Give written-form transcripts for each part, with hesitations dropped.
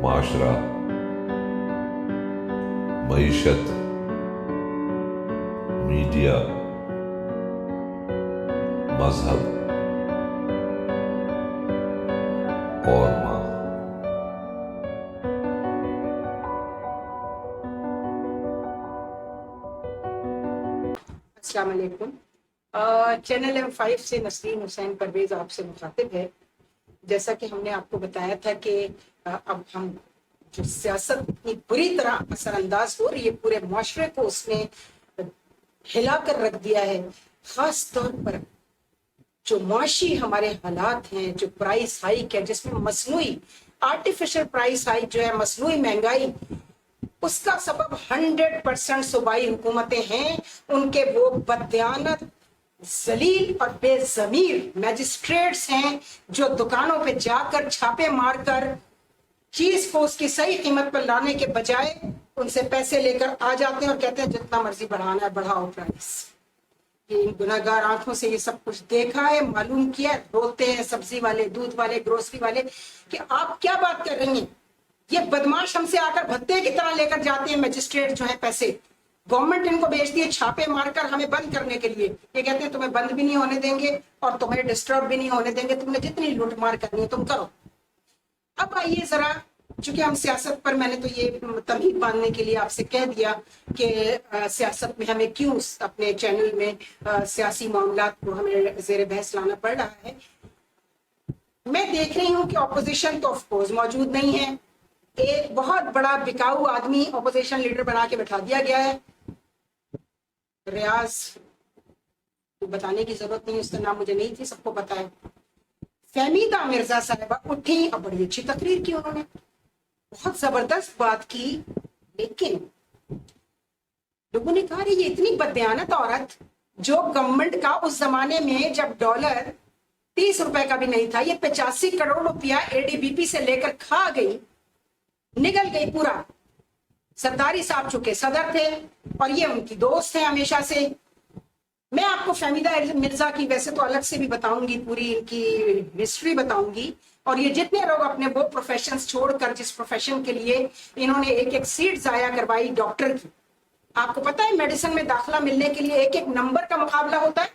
معاشرہ، معیشت، میڈیا، مذہب اور ماں۔ السلام علیکم۔ چینل M5 سے نسرین حسین پرویز آپ سے مخاطب ہے۔ جیسا کہ ہم نے آپ کو بتایا تھا کہ اب ہم جو سیاست اتنی بری طرح اثر انداز ہو رہی ہے، پورے معاشرے کو اس نے ہلا کر رکھ دیا ہے، خاص طور پر جو معاشی ہمارے حالات ہیں، جو پرائس ہائیک ہے، جس میں مصنوعی آرٹیفیشل پرائس ہائیک جو ہے، مصنوعی مہنگائی، اس کا سبب 100% صوبائی حکومتیں ہیں۔ ان کے وہ بددیانت، ذلیل اور بے ضمیر میجسٹریٹس ہیں جو دکانوں پہ جا کر چھاپے مار کر چیز کو اس کی صحیح قیمت پر لانے کے بجائے ان سے پیسے لے کر آ جاتے ہیں اور کہتے ہیں جتنا مرضی بڑھانا ہے بڑھاؤ پرائس۔ یہ گناہگار آنکھوں سے یہ سب کچھ دیکھا ہے، معلوم کیا، روتے ہیں سبزی والے، دودھ والے، گروسری والے کہ آپ کیا بات کر رہی ہیں، یہ بدماش ہم سے آ کر بھتے کی طرح لے کر جاتے ہیں میجسٹریٹ جو ہے پیسے، گورنمنٹ ان کو بھیجتی ہے چھاپے مار کر ہمیں بند کرنے کے لیے۔ یہ کہتے ہیں تمہیں بند بھی نہیں ہونے دیں گے اور تمہیں ڈسٹرب بھی نہیں ہونے دیں گے، تم نے جتنی لوٹ مار کرنی ہے تم کرو۔ اب آئیے ذرا، چونکہ ہم سیاست پر، میں نے تو یہ تمہید باندھنے کے لیے آپ سے کہہ دیا کہ سیاست میں ہمیں کیوں اپنے چینل میں سیاسی معاملات کو ہمیں زیر بحث لانا پڑ رہا ہے۔ میں دیکھ رہی ہوں کہ اپوزیشن تو آف کورس موجود نہیں ہے، ایک بہت بڑا بکاؤ آدمی اپوزیشن لیڈر بنا کے بٹھا دیا گیا ہے، ریاض، بتانے کی ضرورت نہیں، اس کا نام مجھے نہیں تھی، سب کو پتا ہے۔ فہمیدہ مرزا صاحبہ اٹھی اور بڑی اچھی تقریر کی، انہوں نے بہت زبردست بات کی، لیکن لوگوں نے کہا یہ اتنی بددیانت عورت جو گورنمنٹ کا اس زمانے میں جب ڈالر 30 روپے کا بھی نہیں تھا، یہ 85 کروڑ روپیہ ADBP سے لے کر کھا گئی، نگل گئی پورا۔ سرداری صاحب چکے صدر تھے اور یہ ان کی دوست ہیں ہمیشہ سے۔ میں آپ کو فہمیدہ مرزا کی ویسے تو الگ سے بھی بتاؤں گی، پوری ان کی ہسٹری بتاؤں گی، اور یہ جتنے لوگ اپنے وہ پروفیشنز چھوڑ کر جس پروفیشن کے لیے انہوں نے ایک سیٹ ضائع کروائی ڈاکٹر کی۔ آپ کو پتا ہے میڈیسن میں داخلہ ملنے کے لیے ایک نمبر کا مقابلہ ہوتا ہے۔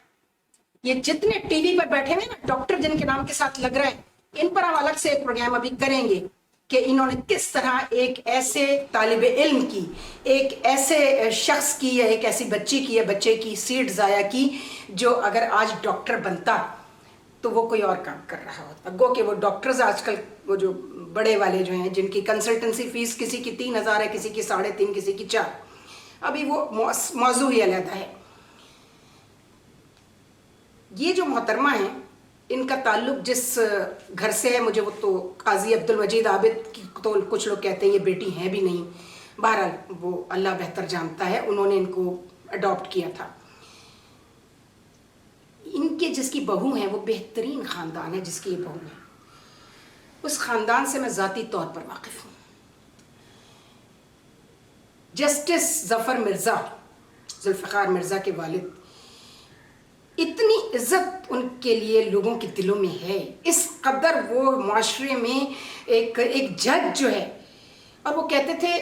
یہ جتنے ٹی وی پر بیٹھے ہوئے نا ڈاکٹر جن کے نام کے ساتھ لگ رہے ہیں، ان پر ہم الگ سے ایک پروگرام ابھی کریں گے کہ انہوں نے کس طرح ایک ایسے طالب علم کی، ایک ایسے شخص کی یا ایک ایسی بچی کی یا بچے کی سیٹ ضائع کی جو اگر آج ڈاکٹر بنتا تو وہ کوئی اور کام کر رہا ہوتا۔ گو کہ وہ ڈاکٹرز آج کل وہ جو بڑے والے جو ہیں جن کی کنسلٹنسی فیس کسی کی 3,000 ہے، کسی کی 3.5، کسی کی 4، ابھی وہ موضوع ہی علیحدہ ہے۔ یہ جو محترمہ ہیں ان کا تعلق جس گھر سے ہے، مجھے وہ تو قاضی عبدالمجید عابد کی تو کچھ لوگ کہتے ہیں یہ بیٹی ہیں بھی نہیں، بہرحال وہ اللہ بہتر جانتا ہے، انہوں نے ان کو اڈاپٹ کیا تھا۔ ان کے جس کی بہو ہیں وہ بہترین خاندان ہے جس کی یہ بہو ہے، اس خاندان سے میں ذاتی طور پر واقف ہوں۔ جسٹس ظفر مرزا، ذوالفقار مرزا کے والد، اتنی عزت ان کے لیے لوگوں کے دلوں میں ہے، اس قدر وہ معاشرے میں ایک جج جو ہے، اور وہ کہتے تھے،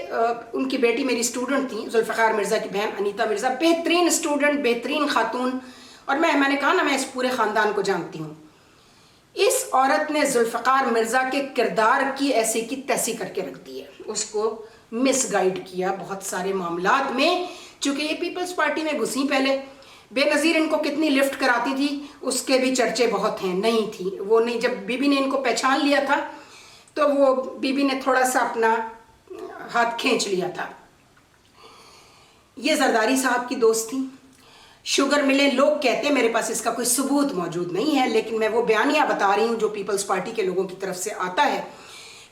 ان کی بیٹی میری اسٹوڈنٹ تھی، ذوالفقار مرزا کی بہن انیتا مرزا، بہترین اسٹوڈنٹ، بہترین خاتون، اور میں نے کہا نا میں اس پورے خاندان کو جانتی ہوں۔ اس عورت نے ذوالفقار مرزا کے کردار کی ایسی کی تیسی کر کے رکھ دی ہے، اس کو مس گائیڈ کیا بہت سارے معاملات میں، چونکہ یہ پیپلز پارٹی میں گھسی پہلے، بے نظیر ان کو کتنی لفٹ کراتی تھی اس کے بھی چرچے بہت ہیں، نہیں تھی وہ، نہیں، جب بی بی نے ان کو پہچان لیا تھا تو وہ بی بی نے تھوڑا سا اپنا ہاتھ کھینچ لیا تھا۔ یہ زرداری صاحب کی دوست تھی، شوگر ملے، لوگ کہتے ہیں، میرے پاس اس کا کوئی ثبوت موجود نہیں ہے، لیکن میں وہ بیانیہ بتا رہی ہوں جو پیپلز پارٹی کے لوگوں کی طرف سے آتا ہے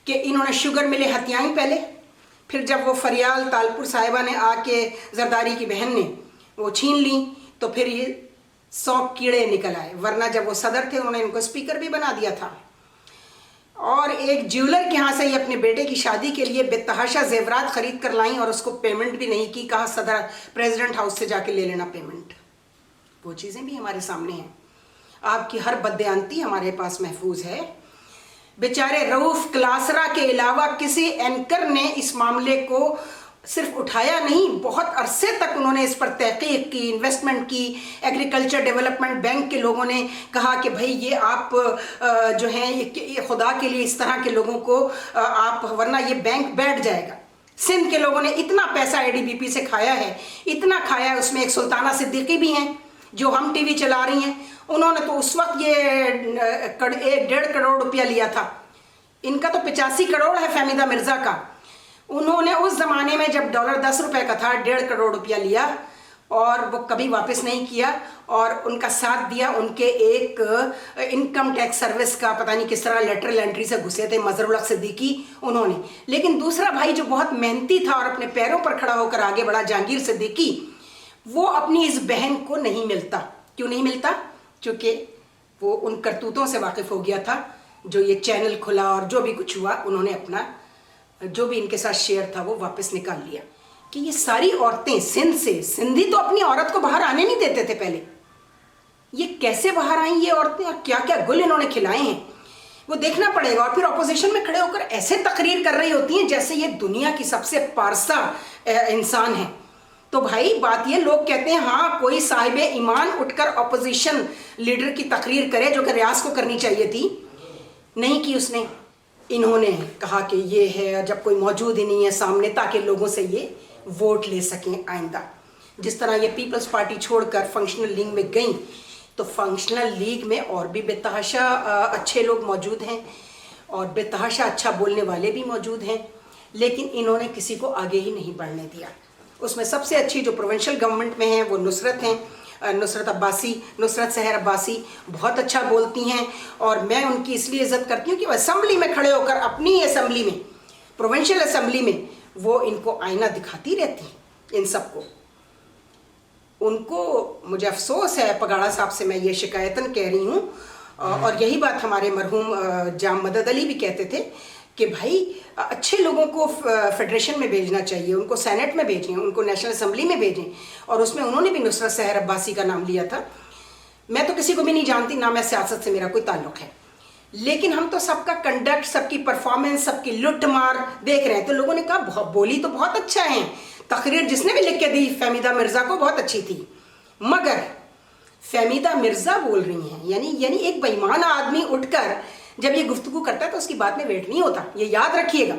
کہ انہوں نے شوگر ملے ہتھیائیں پہلے، پھر جب وہ فریال تالپور صاحبہ نے آ کے زرداری کی بہن نے وہ چھین لیں تو پھر یہ 100 کیڑے نکل آئے، ورنہ جب وہ صدر تھے انہوں نے ان کو اسپیکر بھی بنا دیا تھا۔ اور ایک جیولر کے ہاں سے یہ اپنے بیٹے کی شادی کے لیے بے تحاشا زیورات خرید کر لائیں اور اس کو پیمنٹ بھی نہیں کی، کہا صدر پریزیڈنٹ ہاؤس سے جا کے لے لینا پیمنٹ۔ وہ چیزیں بھی ہمارے سامنے ہیں، آپ کی ہر بددیانتی ہمارے پاس محفوظ ہے۔ बेचारे रऊफ क्लासरा के अलावा किसी एंकर ने इस मामले को सिर्फ उठाया नहीं, बहुत अरसे तक उन्होंने इस पर तहकीक की, इन्वेस्टमेंट की। एग्रीकल्चर डेवलपमेंट बैंक के लोगों ने कहा कि भाई ये आप जो हैं ये खुदा के लिए इस तरह के लोगों को आप, वरना ये बैंक बैठ जाएगा। सिंध के लोगों ने इतना पैसा ADBP से खाया है, इतना खाया है, उसमें एक सुल्ताना सिद्दीकी भी हैं जो हम टीवी चला रही हैं। उन्होंने तो उस वक्त ये 1.5 करोड़ रुपया लिया था। इनका तो 85 करोड़ है फहमीदा मिर्जा का। उन्होंने उस ज़माने में जब डॉलर 10 रुपए का था 1.5 करोड़ रुपया लिया और वो कभी वापस नहीं किया, और उनका साथ दिया उनके एक इनकम टैक्स सर्विस का पता नहीं किस तरह लेटरल एंट्री से घुसे थे मजहरुल हक सिद्दीकी उन्होंने। लेकिन दूसरा भाई जो बहुत मेहनती था और अपने पैरों पर खड़ा होकर आगे बढ़ा, जहांगीर सिद्दीकी, वो अपनी इस बहन को नहीं मिलता। क्यों नहीं मिलता? क्योंकि वो उन करतूतों से वाकिफ हो गया था, जो ये चैनल खुला और जो भी कुछ हुआ उन्होंने अपना जो भी इनके साथ शेयर था वो वापस निकाल लिया। कि ये सारी औरतें सिंध से, सिंधी तो अपनी औरत को बाहर आने नहीं देते थे पहले, ये कैसे बाहर आई ये औरतें और क्या क्या गुल इन्होंने खिलाए हैं वो देखना पड़ेगा। और फिर अपोजिशन में खड़े होकर ऐसे तकरीर कर रही होती हैं जैसे ये दुनिया की सबसे पारसा इंसान है। तो भाई बात ये, लोग कहते हैं हाँ कोई साहिब ईमान उठकर अपोजिशन लीडर की तकरीर करे, जो कि रियाज को करनी चाहिए थी, नहीं की उसने। इन्होंने कहा कि ये है जब कोई मौजूद ही नहीं है सामने, ताकि लोगों से ये वोट ले सकें आइंदा। जिस तरह ये पीपल्स पार्टी छोड़कर फंक्शनल लीग में गई, तो फंक्शनल लीग में और भी बेतहाशा अच्छे लोग मौजूद हैं और बेतहाशा अच्छा बोलने वाले भी मौजूद हैं, लेकिन इन्होंने किसी को आगे ही नहीं बढ़ने दिया। उसमें सबसे अच्छी जो प्रोविंशियल गवर्नमेंट में है वो नुसरत हैं, नुसरत अब्बासी, नुसरत सहर अब्बासी बहुत अच्छा बोलती हैं और मैं उनकी इसलिए इज्जत करती हूँ कि वो असेंबली में खड़े होकर, अपनी असेंबली में, प्रोविंशियल असेंबली में, वो इनको आईना दिखाती रहती हैं इन सबको। उनको, मुझे अफसोस है पगाड़ा साहब से मैं ये शिकायतन कह रही हूँ, और यही बात हमारे मरहूम जाम मदद अली भी कहते थे कि भाई अच्छे लोगों को फेडरेशन में भेजना चाहिए, उनको सेनेट में भेजें, उनको नेशनल असेंबली में भेजें। और उसमें उन्होंने भी नुसरत सहर अब्बासी का नाम लिया था। मैं तो किसी को भी नहीं जानती, ना मैं सियासत से मेरा कोई ताल्लुक है, लेकिन हम तो सबका कंडक्ट, सबकी परफॉर्मेंस, सबकी लुट मार देख रहे हैं। तो लोगों ने कहा बोली तो बहुत अच्छा है, तकरीर जिसने भी लिख के दी फहमीदा मिर्जा को बहुत अच्छी थी, मगर फहमीदा मिर्जा बोल रही हैं, यानी एक बेईमान आदमी उठकर जब ये गुफ्तगू करता है तो उसकी बात में वेट नहीं होता, ये याद रखिएगा।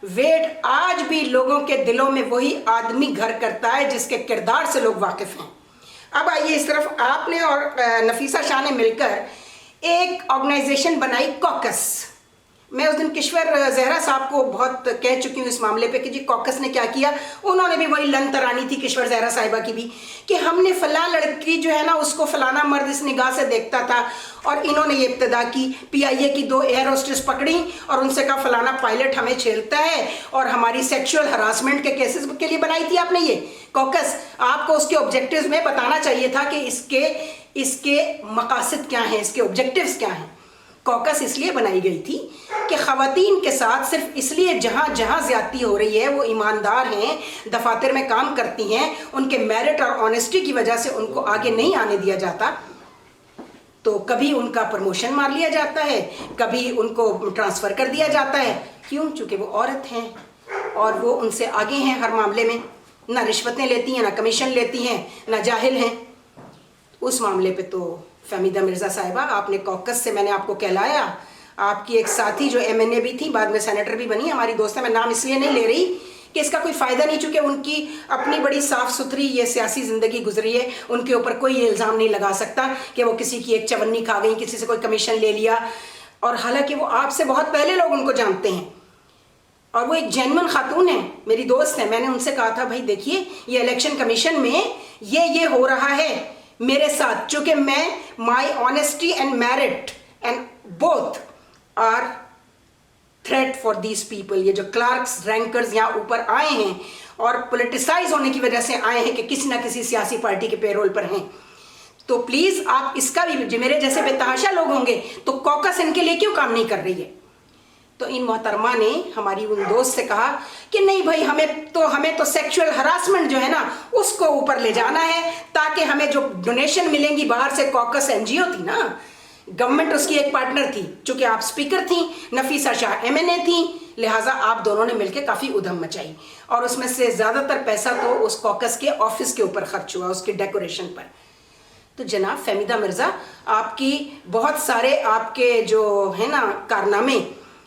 वेट आज भी लोगों के दिलों में वही आदमी घर करता है जिसके किरदार से लोग वाकिफ हैं। अब आइए इस तरफ, आपने और नफीसा शाह ने मिलकर एक ऑर्गेनाइजेशन बनाई कॉकस। मैं उस दिन किश्वर जहरा साहब को बहुत कह चुकी हूँ इस मामले पे कि जी कॉकस ने क्या किया। उन्होंने भी वही लन तरानी थी किश्वर जहरा साहिबा की भी, कि हमने फलां लड़की जो है ना उसको फलाना मर्द इस निगाह से देखता था, और इन्होंने ये इब्तदा की, PIA की 2 एयर होस्टेस पकड़ी और उनसे कहा फलाना पायलट हमें छेड़ता है और हमारी सेक्सुअल हरासमेंट के केसेस के लिए बनाई थी आपने ये कॉकस। आपको उसके ऑब्जेक्टिव्स में बताना चाहिए था कि इसके मकासद क्या हैं, इसके ऑब्जेक्टिव्स क्या हैं। कॉकस इसलिए बनाई गई थी कि ख़वातीन के साथ सिर्फ इसलिए जहाँ ज़्यादती हो रही है, वो ईमानदार हैं, दफातर में काम करती हैं, उनके मेरिट और ऑनेस्टी की वजह से उनको आगे नहीं आने दिया जाता। तो कभी उनका प्रमोशन मार लिया जाता है, कभी उनको ट्रांसफ़र कर दिया जाता है। क्यों? चूँकि वो औरत हैं और वो उनसे आगे हैं हर मामले में, ना रिश्वतें लेती हैं, ना कमीशन लेती हैं, ना जाहिल हैं। उस मामले पे तो फहमीदा मिर्ज़ा साहिबा, आपने कॉकस से मैंने आपको कहलाया। आपकी एक साथी जो MNA भी थी, बाद में सेनेटर भी बनी, हमारी दोस्त है, मैं नाम इसलिए नहीं ले रही कि इसका कोई फ़ायदा नहीं, चूँकि उनकी अपनी बड़ी साफ़ सुथरी ये सियासी ज़िंदगी गुजरी है, उनके ऊपर कोई इल्ज़ाम नहीं लगा सकता कि वो किसी की एक चवन्नी खा गई, किसी से कोई कमीशन ले लिया। और हालांकि वो आपसे बहुत पहले लोग उनको जानते हैं और वो एक जेन्युइन खातून है, मेरी दोस्त है। मैंने उनसे कहा था भाई देखिए ये इलेक्शन कमीशन में ये हो रहा है मेरे साथ, चूँकि मैं my honesty and merit and both are threat for these people. ये जो क्लार्क्स रैंकर्स यहाँ ऊपर आए हैं और पोलिटिसाइज होने की वजह से आए हैं कि किसी ना किसी सियासी पार्टी के पेरोल पर हैं, तो प्लीज़ आप इसका भी, मेरे जैसे बेतहाशा लोग होंगे तो कॉकस इनके लिए क्यों काम नहीं कर रही है। तो इन मोहतरमा ने हमारी उन दोस्त से कहा कि नहीं भाई हमें तो सेक्सुअल हरासमेंट जो है ना उसको ऊपर ले जाना है, ताकि हमें जो डोनेशन मिलेंगी बाहर से, कॉकस NGO थी ना, गवर्नमेंट उसकी एक पार्टनर थी, चूंकि आप स्पीकर थी, नफीसा शाह MNA थी, लिहाजा आप दोनों ने मिलकर काफ़ी उधम मचाई और उसमें से ज़्यादातर पैसा तो उस कॉकस के ऑफिस के ऊपर खर्च हुआ, उसके डेकोरेशन पर। तो जनाब फहमीदा मिर्ज़ा, आपकी बहुत सारे आपके जो है ना कारनामे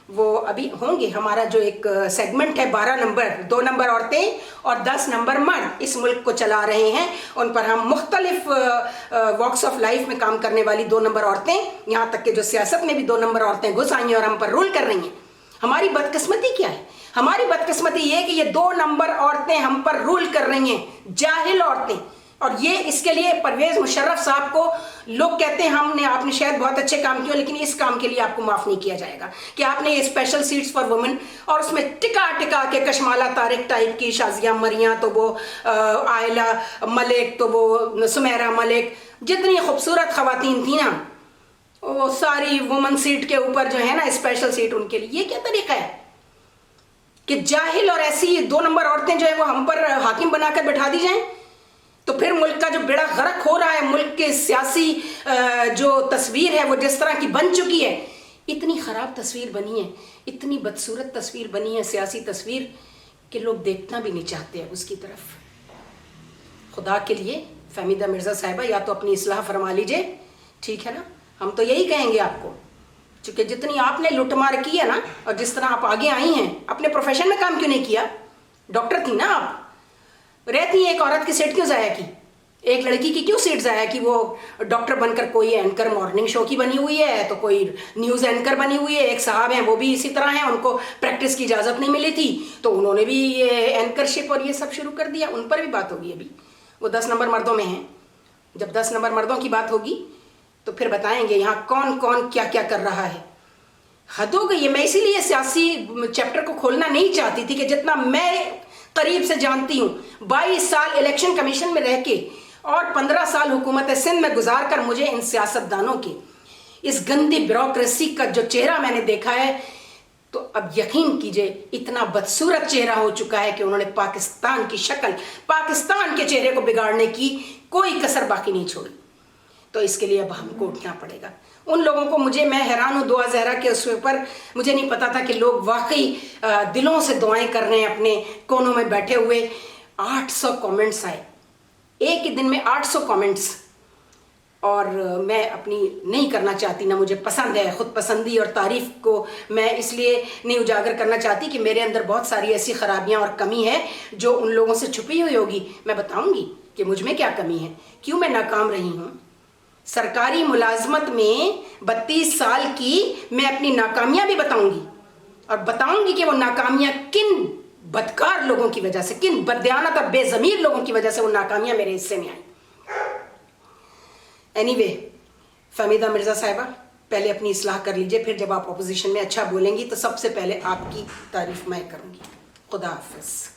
वो अभी होंगे। हमारा जो एक सेगमेंट है 12 नंबर, 2 नंबर औरतें और 10 नंबर मर्द इस मुल्क को चला रहे हैं, उन पर हम मुख्तलिफ वॉक्स ऑफ लाइफ में काम करने वाली 2 नंबर औरतें, यहाँ तक कि जो सियासत में भी 2 नंबर औरतें घुस आई हैं और हम पर रूल कर रही हैं। हमारी बदकिस्मती क्या है? हमारी बदकिस्मती ये कि ये 2 नंबर औरतें हम पर रूल कर रही हैं, जाहिल औरतें। और ये इसके लिए परवेज मुशर्रफ साहब को लोग कहते हैं आपने शायद बहुत अच्छे काम किए, लेकिन इस काम के लिए आपको माफ नहीं किया जाएगा कि आपने ये स्पेशल सीट्स फॉर वुमेन और उसमें टिका टिका के कशमाला तारिक टाइप की, शाजिया मरिया तो वो आयला मलिक तो वो सुमेरा मलिक, जितनी खूबसूरत खवातीन थी ना वो सारी वुमेन सीट के ऊपर जो है ना स्पेशल सीट उनके लिए। ये क्या तरीका है कि जाहिल और ऐसी 2 नंबर औरतें जो है वो हम पर हाकिम बनाकर बैठा दी जाएं? तो फिर मुल्क का जो बेड़ा गर्क हो रहा है, मुल्क के सियासी जो तस्वीर है वो जिस तरह की बन चुकी है, इतनी ख़राब तस्वीर बनी है, इतनी बदसूरत तस्वीर बनी है सियासी तस्वीर कि लोग देखना भी नहीं चाहते हैं उसकी तरफ। खुदा के लिए फहमीदा मिर्ज़ा साहिबा या तो अपनी इस्लाह फरमा लीजिए, ठीक है ना? हम तो यही कहेंगे आपको, क्योंकि जितनी आपने लुटमार की है ना और जिस तरह आप आगे आई हैं, अपने प्रोफेशन में काम क्यों नहीं किया? डॉक्टर थी ना आप, रहती एक औरत की सीट क्यों ज़ाया की? एक लड़की की क्यों सीट ज़ाया की? वो डॉक्टर बनकर कोई एंकर मॉर्निंग शो की बनी हुई है, तो कोई न्यूज़ एंकर बनी हुई है। एक साहब हैं वो भी इसी तरह हैं, उनको प्रैक्टिस की इजाज़त नहीं मिली थी तो उन्होंने भी ये एंकरशिप और ये सब शुरू कर दिया। उन पर भी बात होगी अभी, वो 10 नंबर मर्दों में हैं। जब 10 नंबर मर्दों की बात होगी तो फिर बताएंगे यहाँ कौन कौन क्या क्या कर रहा है। हद हो गई है। मैं इसीलिए सियासी चैप्टर को खोलना नहीं चाहती थी कि जितना मैं करीब से जानती हूँ, 22 साल इलेक्शन कमीशन में रह के और 15 साल हुकूमत सिंध में गुजार कर मुझे इन सियासतदानों के इस गंदी ब्यूरोक्रेसी का जो चेहरा मैंने देखा है, तो अब यकीन कीजिए इतना बदसूरत चेहरा हो चुका है कि उन्होंने पाकिस्तान की शक्ल, पाकिस्तान के चेहरे को बिगाड़ने की कोई कसर बाकी नहीं छोड़ी। तो इसके लिए अब हमको उठना पड़ेगा। उन लोगों को मैं हैरान हूँ दुआ ज़हरा के उस पर, मुझे नहीं पता था कि लोग वाकई दिलों से दुआएं कर रहे हैं अपने कोनों में बैठे हुए। 800 कमेंट्स आए एक ही दिन में, 800 कमेंट्स। और मैं अपनी नहीं करना चाहती, ना मुझे पसंद है खुद पसंदी और तारीफ़ को मैं इसलिए नहीं उजागर करना चाहती कि मेरे अंदर बहुत सारी ऐसी ख़राबियाँ और कमी है जो उन लोगों से छुपी हुई होगी। मैं बताऊँगी कि मुझ में क्या कमी है, क्यों मैं नाकाम रही हूँ। सरकारी मुलाजमत में 32 साल की मैं अपनी नाकामियां भी बताऊंगी और बताऊंगी कि वो नाकामियां किन बदकार लोगों की वजह से, किन बददियानत और बेज़मीर लोगों की वजह से वो नाकामियां मेरे हिस्से में आई। एनीवे, फहमीदा मिर्ज़ा साहिबा पहले अपनी इस्लाह कर लीजिए, फिर जब आप अपोजिशन में अच्छा बोलेंगी तो सबसे पहले आपकी तारीफ मैं करूंगी। खुदा हाफिज़।